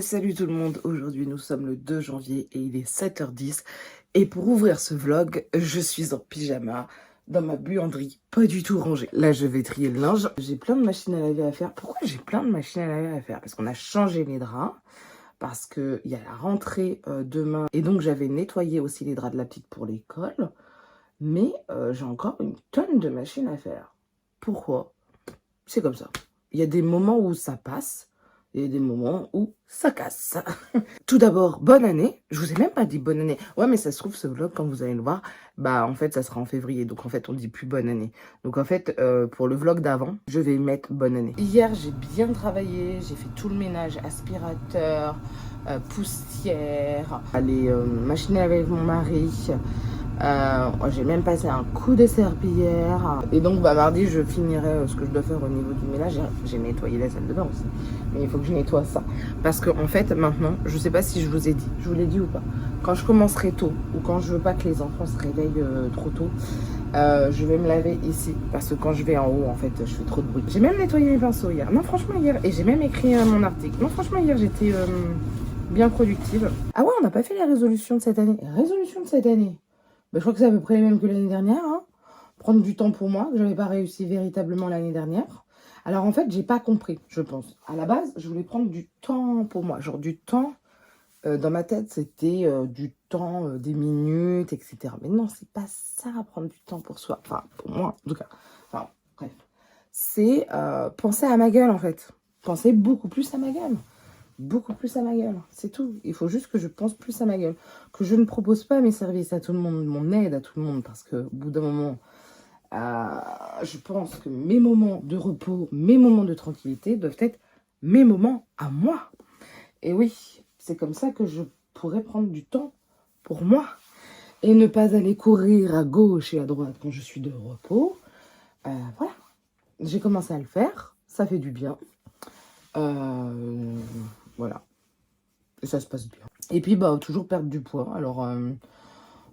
Salut tout le monde, aujourd'hui nous sommes le 2 janvier et il est 7h10 et pour ouvrir ce vlog, je suis en pyjama dans ma buanderie, pas du tout rangée. Là je vais trier le linge, j'ai plein de machines à laver à faire. Pourquoi j'ai plein de machines à laver à faire? Parce qu'on a changé les draps, parce qu'il y a la rentrée demain et donc j'avais nettoyé aussi les draps de la petite pour l'école, mais j'ai encore une tonne de machines à faire. Pourquoi? C'est comme ça. Il y a des moments où ça passe et des moments où ça casse. Tout d'abord, bonne année. Je vous ai même pas dit bonne année. Ouais, mais ça se trouve, ce vlog, quand vous allez le voir, bah en fait, ça sera en février. Donc en fait, on dit plus bonne année. Donc en fait, pour le vlog d'avant, je vais mettre bonne année. Hier, j'ai bien travaillé. J'ai fait tout le ménage, aspirateur, poussière, les machines à laver avec mon mari. J'ai même passé un coup de serpillière. Et donc bah, mardi je finirai ce que je dois faire au niveau du ménage. J'ai nettoyé la salle de bain aussi, mais il faut que je nettoie ça parce que en fait maintenant, je sais pas si je vous ai dit, je vous l'ai dit ou pas, quand je commencerai tôt ou quand je veux pas que les enfants se réveillent trop tôt, je vais me laver ici parce que quand je vais en haut en fait je fais trop de bruit. J'ai même nettoyé mes pinceaux hier, non franchement hier, et j'ai même écrit mon article. Non franchement hier j'étais bien productive. Ah ouais, on n'a pas fait les résolutions de cette année. Résolution de cette année, je crois que c'est à peu près les mêmes que l'année dernière. Hein. Prendre du temps pour moi, que je n'avais pas réussi véritablement l'année dernière. Alors en fait, j'ai pas compris, je pense. À la base, je voulais prendre du temps pour moi. Genre du temps, dans ma tête, c'était du temps, des minutes, etc. Mais non, c'est pas ça, prendre du temps pour soi. Enfin, pour moi, en tout cas. Enfin, bref. C'est penser à ma gueule, en fait. Penser beaucoup plus à ma gueule. Beaucoup plus à ma gueule, c'est tout. Il faut juste que je pense plus à ma gueule, que je ne propose pas mes services à tout le monde, mon aide à tout le monde, parce que au bout d'un moment, je pense que mes moments de repos, mes moments de tranquillité doivent être mes moments à moi. Et oui, c'est comme ça que je pourrais prendre du temps pour moi et ne pas aller courir à gauche et à droite quand je suis de repos. Voilà, j'ai commencé à le faire, ça fait du bien. Voilà. Et ça se passe bien. Et puis, bah, toujours perdre du poids. Alors,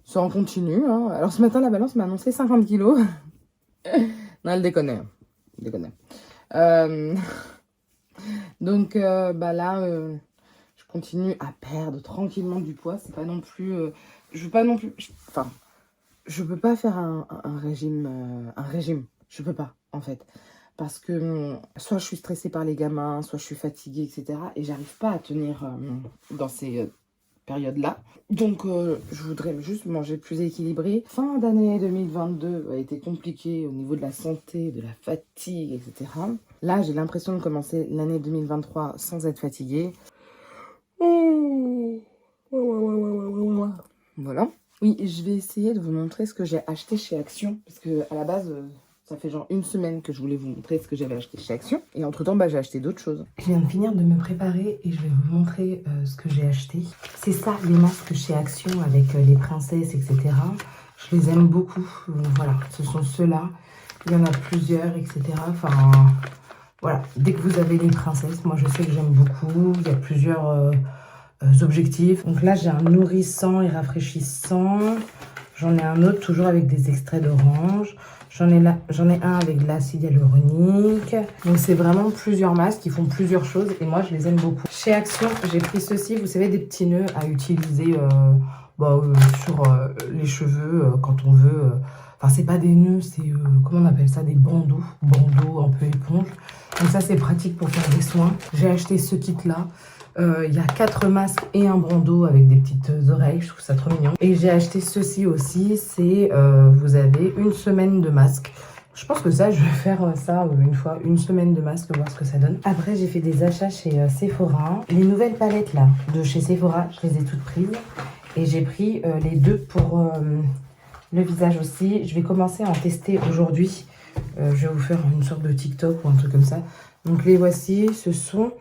ça en continue. Hein. Alors, ce matin, la balance m'a annoncé 50 kilos. Non, elle déconne. Elle déconne. Donc, bah là, je continue à perdre tranquillement du poids. C'est pas non plus... je veux pas non plus... Enfin, je peux pas faire un régime. Un régime. Je peux pas, en fait. Parce que soit je suis stressée par les gamins, soit je suis fatiguée, etc. Et j'arrive pas à tenir dans ces période-là. Donc, je voudrais juste manger plus équilibré. Fin d'année 2022 a été compliquée au niveau de la santé, de la fatigue, etc. Là, j'ai l'impression de commencer l'année 2023 sans être fatiguée. Voilà. Oui, je vais essayer de vous montrer ce que j'ai acheté chez Action. Parce que à la base... ça fait genre une semaine que je voulais vous montrer ce que j'avais acheté chez Action. Et entre-temps, bah, j'ai acheté d'autres choses. Je viens de finir de me préparer et je vais vous montrer ce que j'ai acheté. C'est ça, les masques chez Action avec les princesses, etc. Je les aime beaucoup. Voilà, ce sont ceux-là. Il y en a plusieurs, etc. Enfin, voilà. Dès que vous avez les princesses, moi je sais que j'aime beaucoup. Il y a plusieurs objectifs. Donc là, j'ai un nourrissant et rafraîchissant. J'en ai un autre toujours avec des extraits d'orange. J'en ai un avec de l'acide hyaluronique. Donc c'est vraiment plusieurs masques qui font plusieurs choses et moi je les aime beaucoup. Chez Action, j'ai pris ceci, vous savez, des petits nœuds à utiliser sur les cheveux quand on veut. Enfin, c'est pas des nœuds, c'est comment on appelle ça, des bandeaux. Bandeaux un peu éponge. Donc ça c'est pratique pour faire des soins. J'ai acheté ce kit là. Il y a 4 masques et un bandeau avec des petites oreilles, je trouve ça trop mignon. Et j'ai acheté ceci aussi, c'est vous avez une semaine de masques. Je pense que ça, je vais faire ça une semaine de masques, voir ce que ça donne. Après, j'ai fait des achats chez Sephora. Les nouvelles palettes là, de chez Sephora, je les ai toutes prises. Et j'ai pris les deux pour le visage aussi. Je vais commencer à en tester aujourd'hui. Je vais vous faire une sorte de TikTok ou un truc comme ça. Donc les voici, ce sont...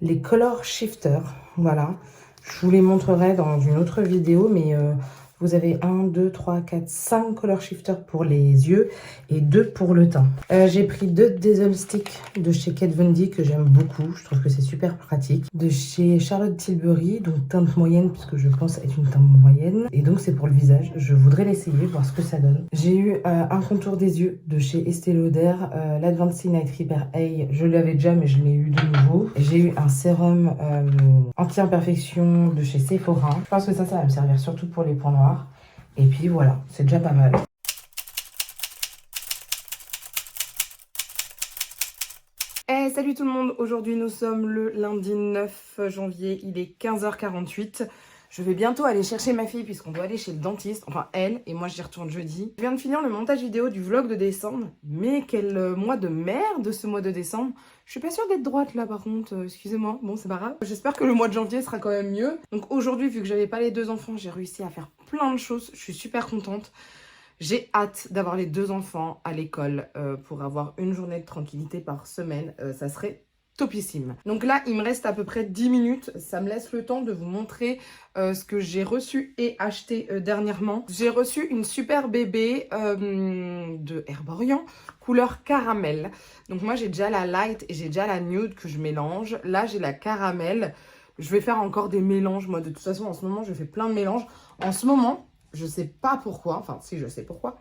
les Color Shifter, voilà. Je vous les montrerai dans une autre vidéo, mais Vous avez 1, 2, 3, 4, 5 color shifters pour les yeux et 2 pour le teint. J'ai pris 2 Diesel Sticks de chez Kat Von D que j'aime beaucoup. Je trouve que c'est super pratique. De chez Charlotte Tilbury, donc teinte moyenne puisque je pense être une teinte moyenne. Et donc c'est pour le visage. Je voudrais l'essayer, voir ce que ça donne. J'ai eu un contour des yeux de chez Estée Lauder, l'Advanced Night Repair A. Je l'avais déjà mais je l'ai eu de nouveau. J'ai eu un sérum anti-imperfection de chez Sephora. Je pense que ça va me servir surtout pour les points noirs. Et puis voilà, c'est déjà pas mal. Hey, salut tout le monde, aujourd'hui nous sommes le lundi 9 janvier, il est 15h48. Je vais bientôt aller chercher ma fille puisqu'on doit aller chez le dentiste, enfin elle, et moi j'y retourne jeudi. Je viens de finir le montage vidéo du vlog de décembre, mais quel mois de merde ce mois de décembre. Je suis pas sûre d'être droite là par contre, excusez-moi, bon c'est pas grave. J'espère que le mois de janvier sera quand même mieux. Donc aujourd'hui, vu que j'avais pas les 2 enfants, j'ai réussi à faire plein de choses, je suis super contente. J'ai hâte d'avoir les 2 enfants à l'école pour avoir une journée de tranquillité par semaine, ça serait topissime. Donc là, il me reste à peu près 10 minutes. Ça me laisse le temps de vous montrer ce que j'ai reçu et acheté dernièrement. J'ai reçu une super bébé de Herborian, couleur caramel. Donc moi, j'ai déjà la light et j'ai déjà la nude que je mélange. Là, j'ai la caramel. Je vais faire encore des mélanges. Moi, de toute façon, en ce moment, je fais plein de mélanges. En ce moment, je sais pas pourquoi. Enfin, si, je sais pourquoi.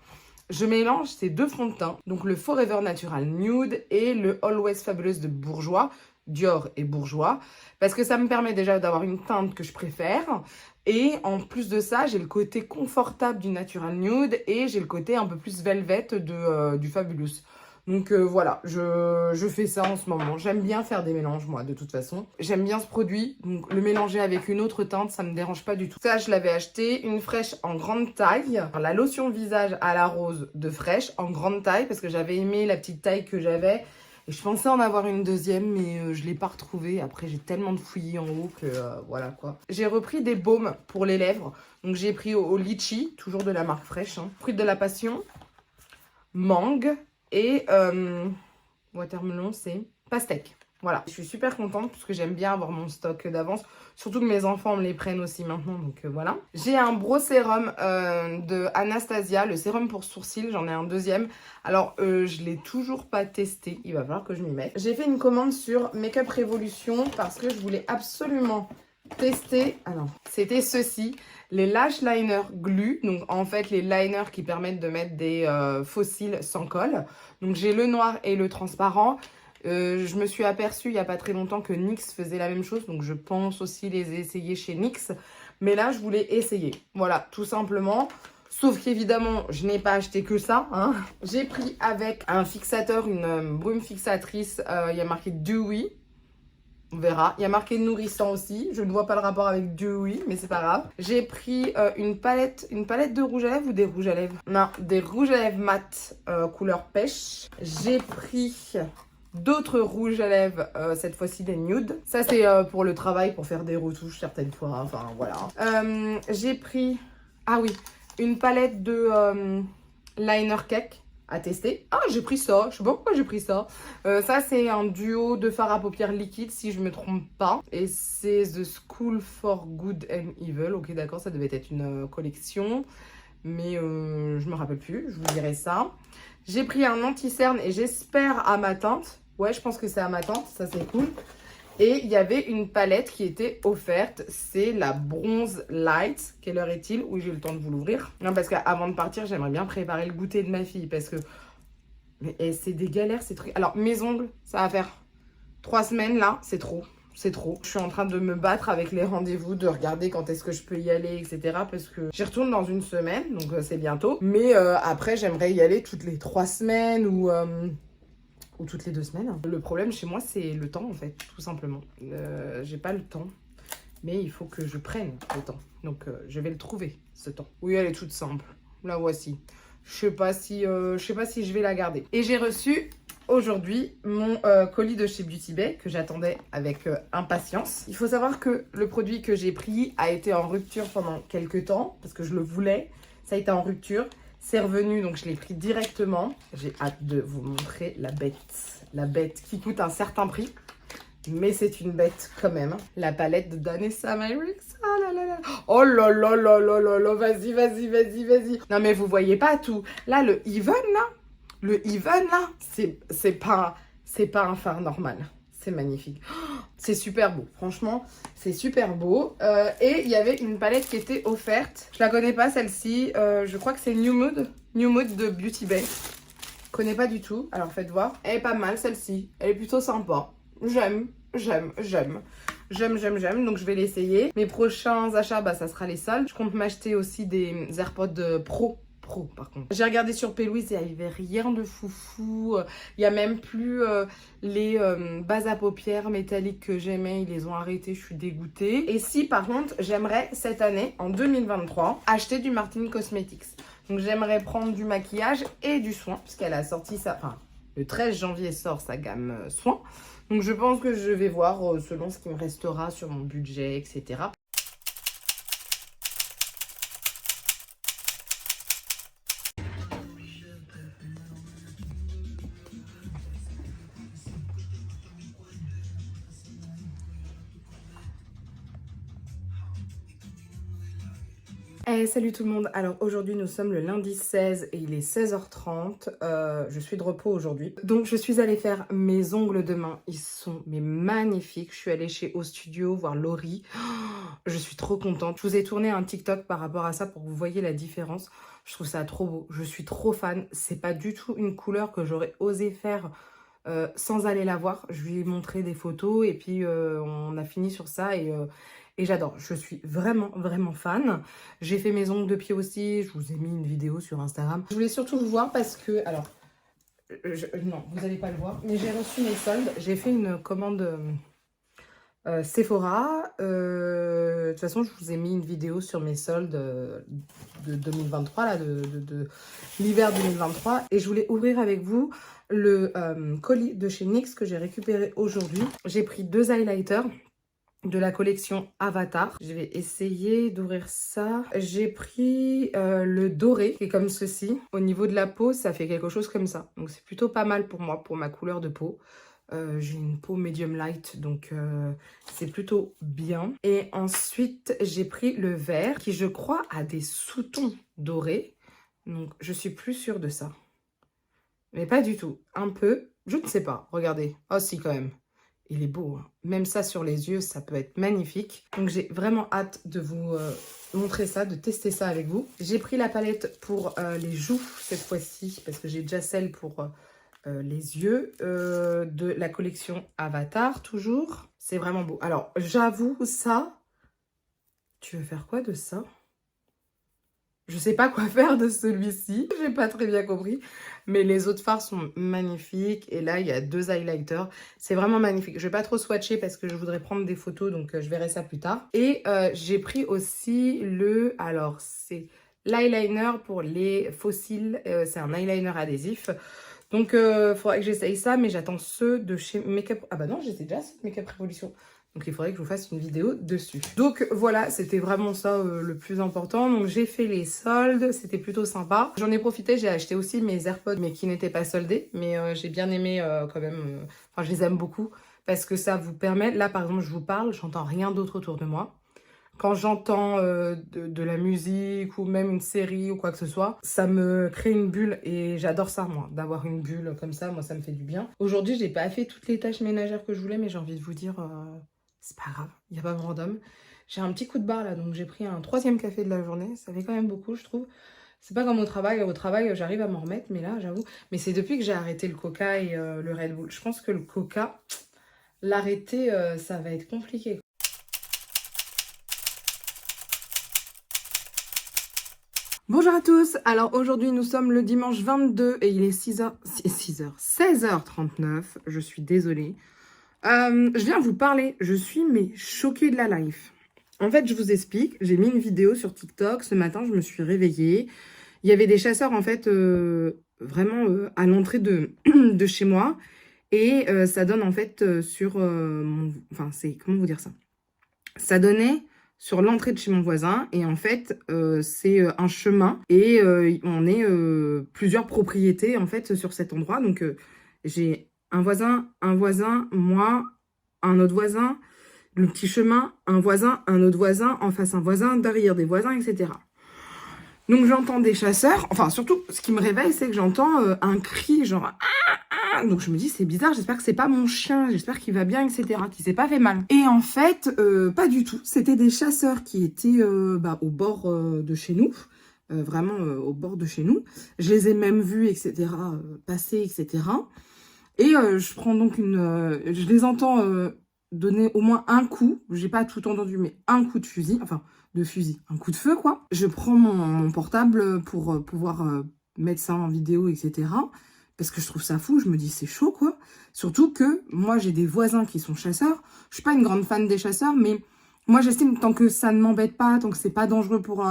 Je mélange ces 2 fonds de teint, donc le Forever Natural Nude et le Always Fabulous de Bourjois, Dior et Bourjois, parce que ça me permet déjà d'avoir une teinte que je préfère, et en plus de ça, j'ai le côté confortable du Natural Nude et j'ai le côté un peu plus velvet du Fabulous. Donc voilà, je fais ça en ce moment. J'aime bien faire des mélanges, moi, de toute façon. J'aime bien ce produit, donc le mélanger avec une autre teinte, ça me dérange pas du tout. Ça, je l'avais acheté, une fraîche en grande taille. La lotion visage à la rose de fraîche en grande taille, parce que j'avais aimé la petite taille que j'avais. Et je pensais en avoir une deuxième, mais je ne l'ai pas retrouvée. Après, j'ai tellement de fouillis en haut que voilà quoi. J'ai repris des baumes pour les lèvres. Donc j'ai pris au litchi, toujours de la marque fraîche. Fruit de la passion, mangue. Et watermelon, c'est pastèque. Voilà, je suis super contente parce que j'aime bien avoir mon stock d'avance. Surtout que mes enfants me les prennent aussi maintenant, donc voilà. J'ai un Brow Sérum de Anastasia, le sérum pour sourcils, j'en ai un deuxième. Alors, je l'ai toujours pas testé, il va falloir que je m'y mette. J'ai fait une commande sur Makeup Revolution parce que je voulais absolument tester. Alors, c'était ceci. Les Lash Liner Glue, donc en fait les liners qui permettent de mettre des fossiles sans colle. Donc j'ai le noir et le transparent. Je me suis aperçue il n'y a pas très longtemps que NYX faisait la même chose, donc je pense aussi les essayer chez NYX. Mais là je voulais essayer, voilà, tout simplement. Sauf qu'évidemment, je n'ai pas acheté que ça. Hein. J'ai pris avec un fixateur, une brume fixatrice, il y a marqué Dewy. On verra. Il y a marqué nourrissant aussi. Je ne vois pas le rapport avec Dewy, mais c'est pas grave. J'ai pris une palette de rouge à lèvres ou des rouges à lèvres? Non, des rouges à lèvres mat couleur pêche. J'ai pris d'autres rouges à lèvres, cette fois-ci des nudes. Ça, c'est pour le travail, pour faire des retouches certaines fois. Enfin, voilà. J'ai pris, ah oui, une palette de liner cake à tester. Ah, j'ai pris ça. Je sais pas pourquoi j'ai pris ça. Ça, c'est un duo de fard à paupières liquide, si je me trompe pas. Et c'est The School for Good and Evil. Ok, d'accord, ça devait être une collection. Mais je me rappelle plus. Je vous dirai ça. J'ai pris un anti-cerne et j'espère à ma teinte. Ouais, je pense que c'est à ma teinte. Ça, c'est cool. Et il y avait une palette qui était offerte, c'est la Bronze Light. Quelle heure est-il? Oui, j'ai eu le temps de vous l'ouvrir. Non, parce qu'avant de partir, j'aimerais bien préparer le goûter de ma fille. Parce que c'est des galères, ces trucs. Alors, mes ongles, ça va faire 3 semaines là, c'est trop. C'est trop. Je suis en train de me battre avec les rendez-vous, de regarder quand est-ce que je peux y aller, etc. Parce que j'y retourne dans une semaine, donc c'est bientôt. Mais après, j'aimerais y aller toutes les 3 semaines ou toutes les 2 semaines. Le problème chez moi, c'est le temps, en fait, tout simplement. J'ai pas le temps, mais il faut que je prenne le temps. Donc, je vais le trouver, ce temps. Oui, elle est toute simple. La voici. Je sais pas si je vais la garder. Et j'ai reçu aujourd'hui mon colis de chez Beauty Bay que j'attendais avec impatience. Il faut savoir que le produit que j'ai pris a été en rupture pendant quelques temps, parce que je le voulais. Ça a été en rupture. C'est revenu, donc je l'ai pris directement. J'ai hâte de vous montrer la bête. La bête qui coûte un certain prix. mais c'est une bête quand même. La palette de Danessa Myricks. Oh là là là. Oh là là là là là là. Vas-y, vas-y, vas-y, vas-y. Non mais vous voyez pas tout. Là, le even là. Le even là. C'est pas un phare normal. C'est magnifique. Oh, c'est super beau. Franchement, c'est super beau. Et il y avait une palette qui était offerte. Je la connais pas celle-ci. Je crois que c'est New Mood. New Mood de Beauty Bay. Je connais pas du tout. Alors faites voir. Elle est pas mal celle-ci. Elle est plutôt sympa. J'aime. Donc je vais l'essayer. Mes prochains achats, bah ça sera les soldes. Je compte m'acheter aussi des AirPods Pro par contre. J'ai regardé sur Pélouise et il n'y avait rien de foufou. Il n'y a même plus les bases à paupières métalliques que j'aimais. Ils les ont arrêtés, je suis dégoûtée. Et si par contre, j'aimerais cette année, en 2023, acheter du Martin Cosmetics. Donc j'aimerais prendre du maquillage et du soin, puisqu'elle a sorti ça, enfin le 13 janvier sort sa gamme soin. Donc je pense que je vais voir selon ce qui me restera sur mon budget, etc. Hey, salut tout le monde, alors aujourd'hui nous sommes le lundi 16 et il est 16h30, je suis de repos aujourd'hui. Donc je suis allée faire mes ongles de main, ils sont magnifiques, je suis allée chez O Studio voir Laurie, oh, je suis trop contente. Je vous ai tourné un TikTok par rapport à ça pour que vous voyez la différence, je trouve ça trop beau, je suis trop fan, c'est pas du tout une couleur que j'aurais osé faire sans aller la voir. Je lui ai montré des photos et puis on a fini sur ça et j'adore, je suis vraiment fan. J'ai fait mes ongles de pied aussi, je vous ai mis une vidéo sur Instagram. Je voulais surtout vous voir parce que, alors, non, vous n'allez pas le voir, mais j'ai reçu mes soldes. J'ai fait une commande Sephora. De toute façon, je vous ai mis une vidéo sur mes soldes de 2023, là, de l'hiver 2023. Et je voulais ouvrir avec vous le colis de chez NYX que j'ai récupéré aujourd'hui. J'ai pris 2 highlighters de la collection Avatar. Je vais essayer d'ouvrir ça. J'ai pris le doré, qui est comme ceci. Au niveau de la peau, ça fait quelque chose comme ça. Donc c'est plutôt pas mal pour moi, pour ma couleur de peau. J'ai une peau medium light, donc c'est plutôt bien. Et ensuite, j'ai pris le vert, qui je crois a des sous-tons dorés. Donc je suis plus sûre de ça. Mais pas du tout. Un peu, je ne sais pas. Regardez. Oh si, quand même. Il est beau, hein. Même ça sur les yeux, ça peut être magnifique. Donc j'ai vraiment hâte de vous montrer ça, de tester ça avec vous. J'ai pris la palette pour les joues cette fois-ci, parce que j'ai déjà celle pour les yeux de la collection Avatar, toujours. C'est vraiment beau. Alors, j'avoue, ça... Tu veux faire quoi de ça ? Je sais pas quoi faire de celui-ci, j'ai pas très bien compris, mais les autres fards sont magnifiques et là il y a 2 highlighters, c'est vraiment magnifique. Je vais pas trop swatcher parce que je voudrais prendre des photos, donc je verrai ça plus tard. Et j'ai pris aussi alors c'est l'eyeliner pour les fossiles, c'est un eyeliner adhésif. Donc il faudrait que j'essaye ça, mais j'attends ceux de chez Makeup... Ah bah non, j'étais déjà ceux de Makeup Revolution. Donc il faudrait que je vous fasse une vidéo dessus. Donc voilà, c'était vraiment ça le plus important. Donc j'ai fait les soldes, c'était plutôt sympa. J'en ai profité, j'ai acheté aussi mes AirPods, mais qui n'étaient pas soldés. Mais j'ai bien aimé quand même, enfin je les aime beaucoup. Parce que ça vous permet, là par exemple je vous parle, j'entends rien d'autre autour de moi. Quand j'entends de la musique ou même une série ou quoi que ce soit, ça me crée une bulle et j'adore ça moi, d'avoir une bulle comme ça, moi ça me fait du bien. Aujourd'hui j'ai pas fait toutes les tâches ménagères que je voulais, mais j'ai envie de vous dire... c'est pas grave, il n'y a pas grand d'homme. J'ai un petit coup de barre là, donc j'ai pris un 3e café de la journée. Ça fait quand même beaucoup, je trouve. C'est pas comme au travail. Au travail, j'arrive à m'en remettre, mais là, j'avoue. Mais c'est depuis que j'ai arrêté le coca et le Red Bull. Je pense que le coca, l'arrêter, ça va être compliqué. Bonjour à tous, alors aujourd'hui nous sommes le dimanche 22 et il est 16h39, je suis désolée. Je viens vous parler, je suis choquée de la life. En fait, je vous explique, j'ai mis une vidéo sur TikTok, ce matin je me suis réveillée. Il y avait des chasseurs en fait vraiment à l'entrée de, de chez moi. Et ça donne en fait sur enfin, c'est... Comment vous dire ça ? Ça donnait sur l'entrée de chez mon voisin. Et en fait, c'est un chemin. Et on est plusieurs propriétés en fait sur cet endroit. Donc j'ai un voisin, moi un autre voisin, le petit chemin, un voisin, un autre voisin, en face un voisin, derrière des voisins, etc. Donc j'entends des chasseurs, enfin surtout ce qui me réveille c'est que j'entends un cri genre ah. Donc je me dis c'est bizarre, j'espère que c'est pas mon chien, j'espère qu'il va bien, etc., qu'il s'est pas fait mal. Et en fait pas du tout, c'était des chasseurs qui étaient au bord de chez nous, vraiment au bord de chez nous. Je les ai même vus, etc., passer, etc. Et je prends donc je les entends donner au moins un coup, j'ai pas tout entendu, mais un coup de fusil, enfin de fusil, un coup de feu quoi. Je prends mon portable pour pouvoir mettre ça en vidéo, etc. Parce que je trouve ça fou, je me dis c'est chaud quoi. Surtout que moi j'ai des voisins qui sont chasseurs, je suis pas une grande fan des chasseurs, mais moi j'estime tant que ça ne m'embête pas, tant que c'est pas dangereux pour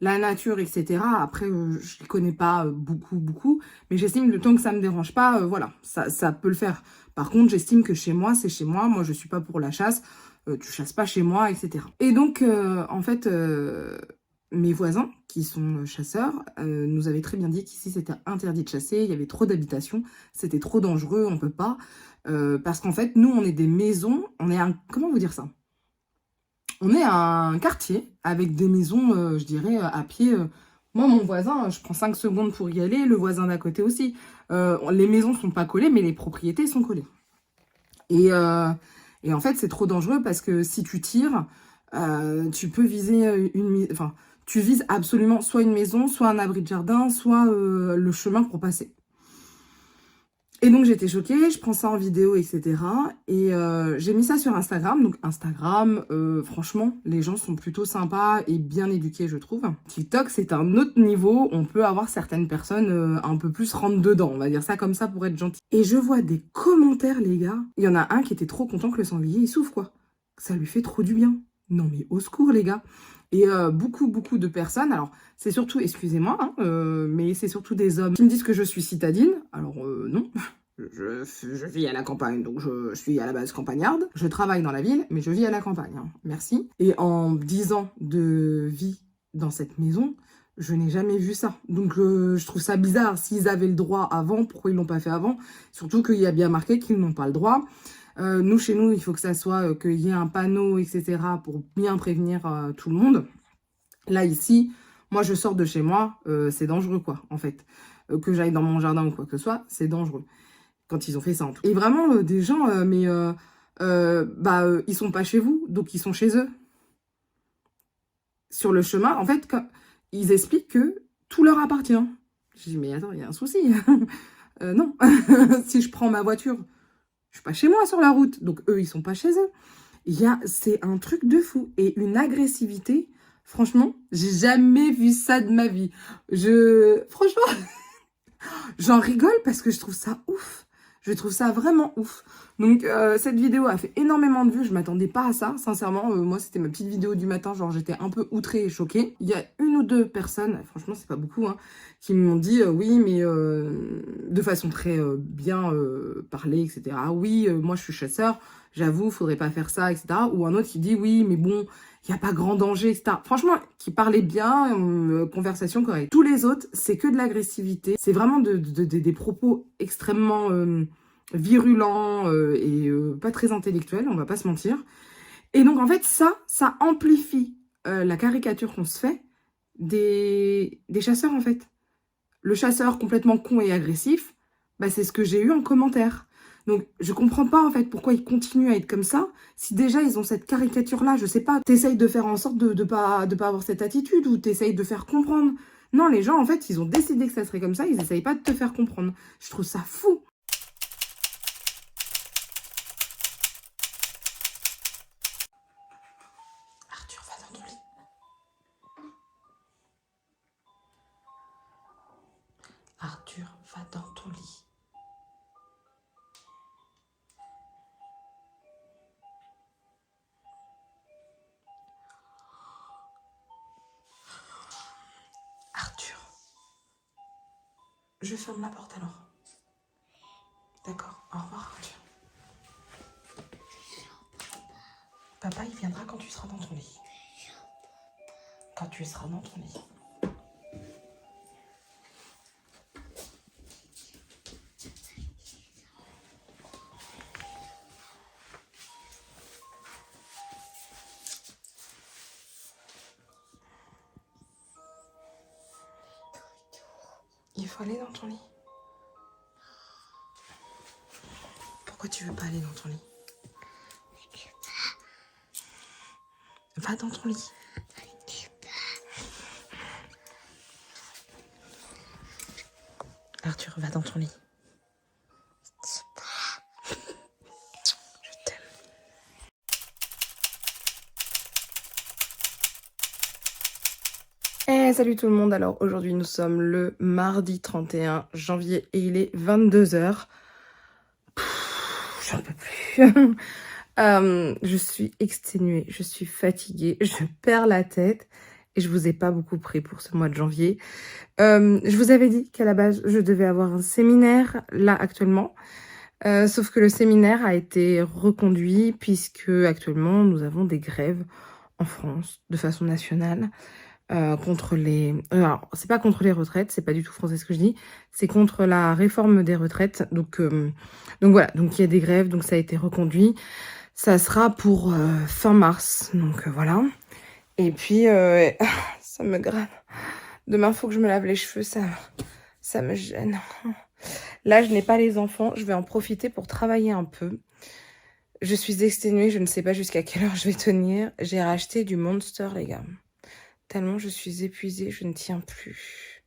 la nature, etc. Après je les connais pas beaucoup. Mais j'estime que tant que ça me dérange pas, voilà, ça peut le faire. Par contre, j'estime que chez moi, c'est chez moi. Moi, je suis pas pour la chasse. Tu chasses pas chez moi, etc. Et donc, en fait, mes voisins, qui sont chasseurs, nous avaient très bien dit qu'ici, c'était interdit de chasser. Il y avait trop d'habitations. C'était trop dangereux, on peut pas. Parce qu'en fait, nous, on est des maisons. On est un... Comment vous dire ça? On est un quartier avec des maisons, je dirais, à pied. Moi, mon voisin, je prends 5 secondes pour y aller, le voisin d'à côté aussi. Les maisons sont pas collées, mais les propriétés sont collées. Et, et en fait, c'est trop dangereux parce que si tu tires, tu peux viser Enfin, tu vises absolument soit une maison, soit un abri de jardin, soit le chemin pour passer. Et donc j'étais choquée, je prends ça en vidéo, etc. Et j'ai mis ça sur Instagram. Donc Instagram, franchement, les gens sont plutôt sympas et bien éduqués, je trouve. TikTok, c'est un autre niveau. On peut avoir certaines personnes un peu plus rentre dedans, on va dire ça comme ça pour être gentil. Et je vois des commentaires, les gars. Il y en a un qui était trop content que le sanglier, il souffre, quoi. Ça lui fait trop du bien. Non mais au secours, les gars. Et beaucoup de personnes, alors c'est surtout, excusez-moi, hein, mais c'est surtout des hommes qui me disent que je suis citadine. Alors non, je vis à la campagne, donc je suis à la base campagnarde. Je travaille dans la ville, mais je vis à la campagne, hein. Merci. Et en 10 ans de vie dans cette maison, je n'ai jamais vu ça. Donc je trouve ça bizarre. S'ils avaient le droit avant, pourquoi ils l'ont pas fait avant? Surtout qu'il y a bien marqué qu'ils n'ont pas le droit. Nous, chez nous, il faut que ça soit, qu'il y ait un panneau, etc. pour bien prévenir tout le monde. Là, ici, moi, je sors de chez moi, c'est dangereux, quoi, en fait. Que j'aille dans mon jardin ou quoi que ce soit, c'est dangereux. Quand ils ont fait ça, en tout. Et vraiment, des gens, ils sont pas chez vous, donc ils sont chez eux. Sur le chemin, en fait, ils expliquent que tout leur appartient. Je dis, mais attends, il y a un souci. Non, si je prends ma voiture, je suis pas chez moi sur la route, donc eux, ils sont pas chez eux. C'est un truc de fou. Et une agressivité, franchement, j'ai jamais vu ça de ma vie. Franchement, j'en rigole parce que je trouve ça ouf. Je trouve ça vraiment ouf. Donc, cette vidéo a fait énormément de vues. Je m'attendais pas à ça. Sincèrement, moi, c'était ma petite vidéo du matin. Genre, j'étais un peu outrée et choquée. Il y a une ou deux personnes, franchement, c'est pas beaucoup, hein, qui m'ont dit oui, mais de façon très bien parlée, etc. Oui, moi, je suis chasseur. J'avoue, faudrait pas faire ça, etc. Ou un autre qui dit oui, mais bon, il n'y a pas grand danger, etc. Franchement, qui parlait bien, conversation correcte. Tous les autres, c'est que de l'agressivité. C'est vraiment des propos extrêmement virulents et pas très intellectuels, on va pas se mentir. Et donc, en fait, ça amplifie la caricature qu'on se fait des chasseurs, en fait. Le chasseur complètement con et agressif, bah, c'est ce que j'ai eu en commentaire. Donc, je comprends pas, en fait, pourquoi ils continuent à être comme ça. Si déjà, ils ont cette caricature-là, je sais pas, t'essayes de faire en sorte de pas avoir cette attitude ou t'essayes de faire comprendre. Non, les gens, en fait, ils ont décidé que ça serait comme ça, ils essayent pas de te faire comprendre. Je trouve ça fou. Arthur, va dans ton lit. Arthur, va dans ton lit. Arthur. Je ferme la porte alors. D'accord, au revoir Arthur. Papa, il viendra quand tu seras dans ton lit. Quand tu seras dans ton lit. Il faut aller dans ton lit. Pourquoi tu veux pas aller dans ton lit? Va dans ton lit. Arthur, va dans ton lit. Je t'aime. Salut tout le monde, alors aujourd'hui nous sommes le mardi 31 janvier et il est 22h. J'en peux plus. Je suis exténuée, je suis fatiguée, je perds la tête et je vous ai pas beaucoup pris pour ce mois de janvier. Je vous avais dit qu'à la base je devais avoir un séminaire là actuellement, sauf que le séminaire a été reconduit puisque actuellement nous avons des grèves en France de façon nationale. Contre les... alors, c'est pas contre les retraites, c'est pas du tout français ce que je dis, c'est contre la réforme des retraites. Donc voilà, donc il y a des grèves, donc ça a été reconduit. Ça sera pour fin mars, donc voilà. Et puis, ça me gratte. Demain, faut que je me lave les cheveux, ça me gêne. Là, je n'ai pas les enfants, je vais en profiter pour travailler un peu. Je suis exténuée, je ne sais pas jusqu'à quelle heure je vais tenir. J'ai racheté du Monster, les gars. Tellement je suis épuisée, je ne tiens plus.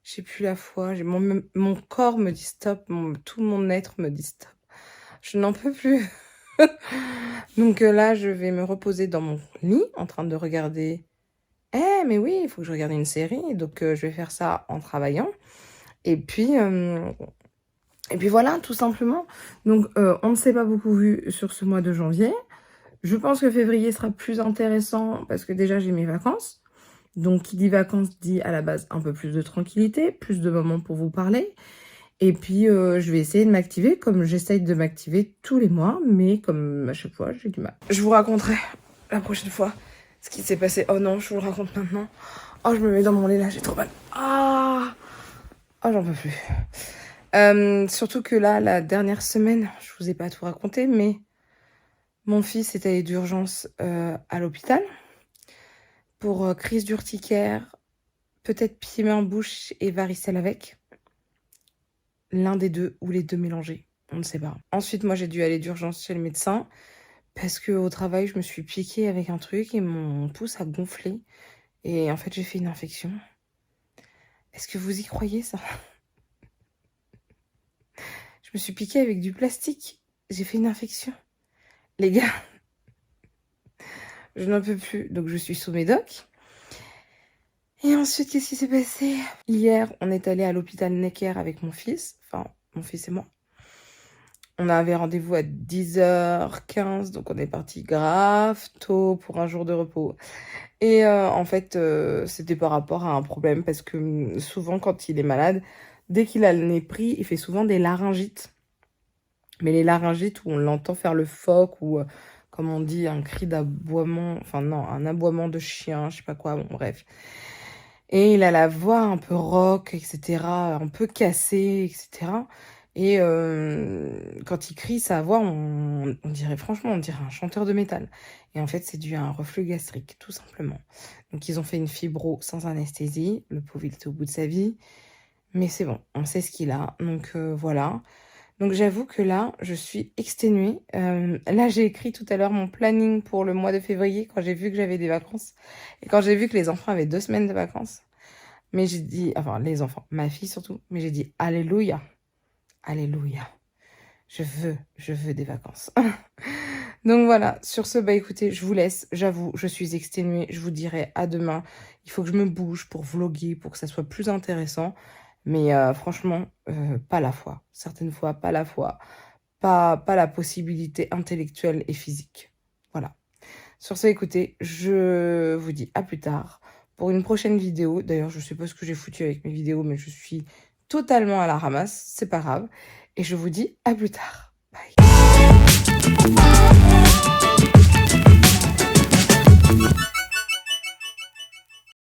J'ai plus la foi. Mon corps me dit stop. Tout mon être me dit stop. Je n'en peux plus. Donc là, je vais me reposer dans mon lit en train de regarder... mais oui, il faut que je regarde une série. Donc je vais faire ça en travaillant. Et puis voilà, tout simplement. Donc on ne s'est pas beaucoup vu sur ce mois de janvier. Je pense que février sera plus intéressant parce que déjà j'ai mes vacances. Donc, qui dit vacances dit à la base un peu plus de tranquillité, plus de moments pour vous parler. Et puis, je vais essayer de m'activer comme j'essaye de m'activer tous les mois, mais comme à chaque fois, j'ai du mal. Je vous raconterai la prochaine fois ce qui s'est passé. Oh non, je vous le raconte maintenant. Oh, je me mets dans mon lit là, j'ai trop mal. Ah, oh, j'en peux plus. Surtout que là, la dernière semaine, je vous ai pas tout raconté, mais mon fils est allé d'urgence à l'hôpital. Pour crise d'urticaire, peut-être pied en bouche et varicelle avec. L'un des deux ou les deux mélangés, on ne sait pas. Ensuite, moi, j'ai dû aller d'urgence chez le médecin parce qu'au travail, je me suis piquée avec un truc et mon pouce a gonflé. Et en fait, j'ai fait une infection. Est-ce que vous y croyez, ça? Je me suis piquée avec du plastique. J'ai fait une infection. Les gars, je n'en peux plus. Donc, je suis sous médoc. Et ensuite, qu'est-ce qui s'est passé? Hier, on est allé à l'hôpital Necker avec mon fils. Enfin, mon fils et moi. On avait rendez-vous à 10h15. Donc, on est parti grave tôt pour un jour de repos. Et en fait, c'était par rapport à un problème. Parce que souvent, quand il est malade, dès qu'il a le nez pris, il fait souvent des laryngites. Mais les laryngites où on l'entend faire le phoque ou... comme on dit, un cri d'aboiement. Enfin, non, un aboiement de chien, je sais pas quoi. Bon, bref. Et il a la voix un peu rock, etc., un peu cassée, etc. Et quand il crie, sa voix, on dirait, franchement, on dirait un chanteur de métal. Et en fait, c'est dû à un reflux gastrique, tout simplement. Donc, ils ont fait une fibro sans anesthésie. Le pauvre, il était au bout de sa vie. Mais c'est bon, on sait ce qu'il a. Donc, voilà. Donc, j'avoue que là, je suis exténuée. Là, j'ai écrit tout à l'heure mon planning pour le mois de février quand j'ai vu que j'avais des vacances. Et quand j'ai vu que les enfants avaient 2 semaines de vacances. Mais j'ai dit, enfin, les enfants, ma fille surtout. Mais j'ai dit, alléluia. Alléluia. Je veux des vacances. Donc voilà, sur ce, bah écoutez, je vous laisse. J'avoue, je suis exténuée. Je vous dirai à demain. Il faut que je me bouge pour vlogger, pour que ça soit plus intéressant. Mais franchement, pas la foi. Certaines fois, pas la foi. Pas la possibilité intellectuelle et physique. Voilà. Sur ce, écoutez, je vous dis à plus tard pour une prochaine vidéo. D'ailleurs, je sais pas ce que j'ai foutu avec mes vidéos, mais je suis totalement à la ramasse. C'est pas grave. Et je vous dis à plus tard. Bye.